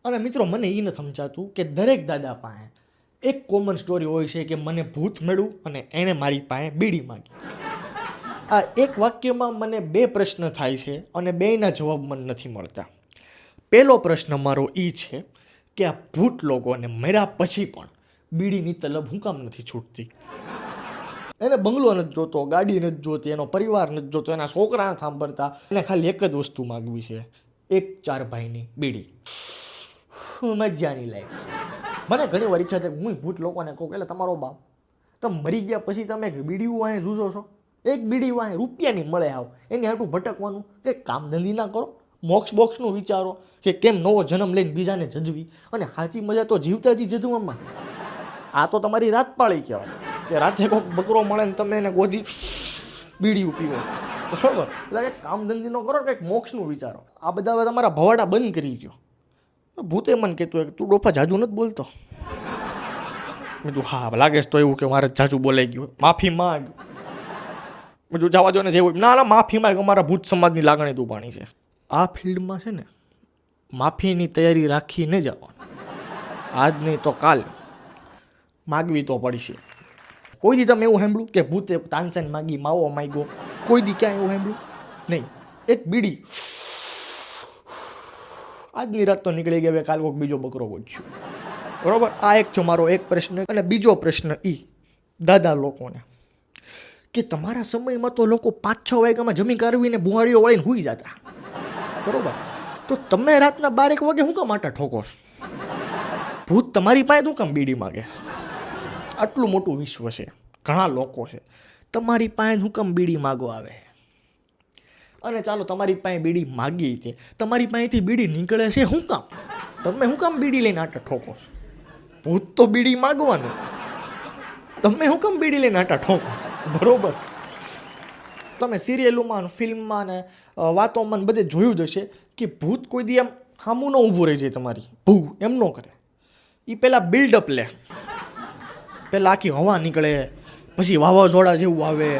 અને મિત્રો મને એ નથી સમજાતું કે દરેક દાદા પાસે એક કોમન સ્ટોરી હોય છે કે મને ભૂત મળ્યું અને એણે મારી પાસે બીડી માંગી. આ એક વાક્યમાં મને બે પ્રશ્ન થાય છે અને બેયના જવાબ મને નથી મળતા. પહેલો પ્રશ્ન મારો એ છે કે આ ભૂત લોકોને મર્યા પછી પણ બીડીની તલબ હું કામ નથી છૂટતી? એને બંગલો નથી જોતો, ગાડી નથી જોતી, એનો પરિવાર નથી જોતો, એના છોકરા નથી સાંભળતા, એને ખાલી એક જ વસ્તુ માગવી છે, એક 4 ભાઈની બીડી. મજાની લાઈફ છે. મને ઘણી વાર ઈચ્છા થાય હું ભૂત લોકોને કહું એટલે તમારો બાપ તમે મરી ગયા પછી તમે બીડીઓ વાંહે જૂજો છો, એક બીડી વાંહે રૂપિયાની મળે આવ એની હાટું ભટકવાનું, કે કામ ધંધી ના કરો, મોક્ષ બોક્સનું વિચારો કે કેમ નવો જન્મ લઈને બીજાને જજવી. અને સાચી મજા તો જીવતા જ જજવામાં. આ તો તમારી રાત પાળી કહેવાય કે રાતે કોઈક બકરો મળે ને તમે એને ગોધી બીડીયું પીવો, બરાબર? એટલે કંઈક કામ ધંધી ન કરો, કંઈક મોક્ષનું વિચારો. આ બધા હવે તમારા ભવાડા બંધ કરી ગયો. ભૂતે મને કહેતું હોય તું ડોફા જાજુ નથી બોલતો. મેં તું હા લાગે છે તો એવું કે મારે જાજુ બોલાઈ ગયું, માફી માંગ. મેં તું જવા દો ને જેવું ના માફી માંગ, અમારા ભૂત સમાજની લાગણી તું પાણી છે. આ ફિલ્ડમાં છે ને માફીની તૈયારી રાખીને જવાનું. આજ નહીં તો કાલ માગવી તો પડશે. કોઈ દી તમે એવું સાંભળ્યું કે ભૂતે તાનસેન માગી, માવો માગ્યો? કોઈ દી ક્યાં એવું સાંભળ્યું નહીં. એક બીડી આજની રાત તો નીકળી ગઈ, હવે કાલ કોઈક બીજો બકરો ગોચ્યો, બરોબર? આ એક છે મારો એક પ્રશ્ન. અને બીજો પ્રશ્ન દાદા લોકોને કે તમારા સમયમાં તો લોકો 5-6 વાગ્યામાં જમી કાઢવીને બુહાડીઓ વાળીને સૂઈ જતા, બરોબર? તો તમે રાતના 12-1 વાગે શું કામ આટા ઠોકો છો? ભૂત તમારી પાસે શું કામ બીડી માગે? આટલું મોટું વિશ્વ છે, ઘણા લોકો છે, તમારી પાસે શું કામ બીડી માગવા આવે? અને ચાલો તમારી પાસે બીડી માગી છે, તમારી પાસેથી બીડી નીકળે છે શું કામ? તમે શું કામ બીડી લઈને આટા ઠોકો છો? ભૂત તો બીડી માગવાનું, તમે શું કામ બીડી લઈને આટા ઠોકો છો? બરોબર? તમે સિરિયલોમાં, ફિલ્મમાં ને વાતોમાં બધે જોયું જ હશે કે ભૂત કોઈ દી આમ સામું ન ઊભું રહી જાય તમારી, ભૂ એમ ન કરે. એ પહેલાં બિલ્ડઅપ લે, પહેલાં આખી હવા નીકળે, પછી વાવાઝોડા જેવું આવે,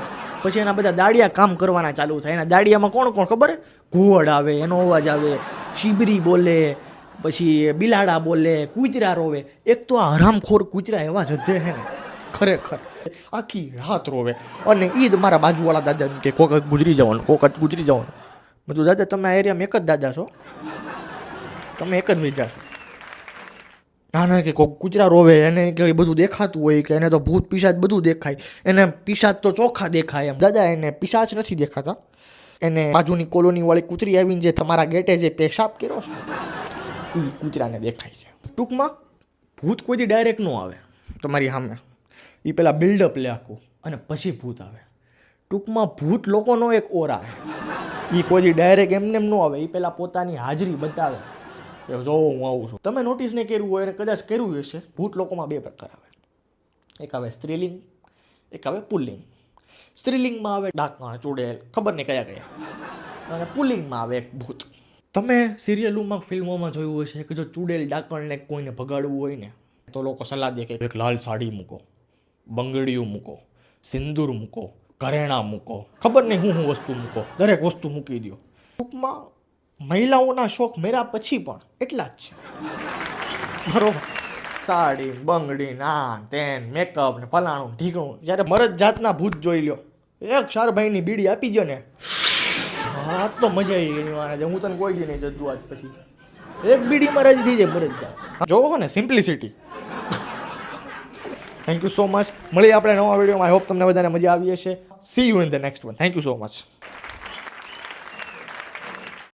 પછી એના બધા દાડિયા કામ કરવાના ચાલુ થાય. એના દાડિયામાં કોણ કોણ ખબર? ઘુવડ આવે, એનો અવાજ આવે, શીબરી બોલે, પછી બિલાડા બોલે, કૂતરા રોવે. એક તો આ હરામખોર કૂતરા એવા જ હદે છે ને, ખરેખર આખી રાત રોવે. અને એ જ મારા બાજુવાળા દાદા કે કોક ગુજરી જવાનું, કોક ગુજરી જવાનું. બધું દાદા તમે આ એરિયામાં એક જ દાદા છો, તમે એક જ વિદ્યા છો. ના કે કોક કૂતરા રોવે, એને કે બધું દેખાતું હોય, કે એને તો ભૂત પિશાચ બધું દેખાય, એને પિશાચ તો ચોખ્ખા દેખાય એમ. દાદા એને પિશાચ નથી દેખાતા, એને બાજુની કોલોનીવાળી કૂતરી આવીને જે તમારા ગેટે જે પેશાબ કર્યો છે એ કૂતરાને દેખાય છે. ટૂંકમાં ભૂત કોઈથી ડાયરેક્ટ ન આવે તમારી સામે, એ પહેલાં બિલ્ડઅપ લે આખું અને પછી ભૂત આવે. ટૂંકમાં ભૂત લોકોનો એક ઓરા છે, એ કોઈથી ડાયરેક્ટ એમને એમ ન આવે, એ પહેલાં પોતાની હાજરી બતાવે કે જો હું આવું છું. તમે નોટિસ નહીં કર્યું હોય અને કદાચ કર્યું હશે, ભૂત લોકોમાં 2 પ્રકાર આવે. એક આવે સ્ત્રીલિંગ, એક આવે પુલ્લિંગ. સ્ત્રીલિંગમાં આવે ડાકણ, ચૂડેલ, ખબર નહીં કયા કયા. અને પુલ્લિંગમાં આવે એક ભૂત. તમે સિરિયલોમાં, ફિલ્મોમાં જોયું હશે કે જો ચૂડેલ ડાકણને કોઈને ભગાડવું હોય ને તો લોકો સલાહ દે કે એક લાલ સાડી મૂકો, બંગડીયું મૂકો, સિંદૂર મૂકો, ઘરેણાં મૂકો, ખબર નહીં હું વસ્તુ મૂકો, દરેક વસ્તુ મૂકી દો. ટૂંકમાં મહિલાઓના શોખ મેરા પછી પણ એટલા જ છે, બરોબર? સાડી, બંગડી, નાન તેન, મેકઅપ ને ફલાણું ઢીકણું. જ્યારે મરદ જાતના ભૂત જોઈ લ્યો, એક 4 ભાઈની બીડી આપી ગયો ને, હા તો મજા આવી ગઈ. મારે હું તને કોઈ દી નહીં જતું આજ પછી, એક બીડીમાં રાજી થઈ જાય મરદ જાત. જોવો ને simplicity. Thank you so much. મળીએ આપણે નવા વિડીયોમાં. આઈ હોપ તમને બધાને મજા આવી હશે. C you in the next one. Thank you so much.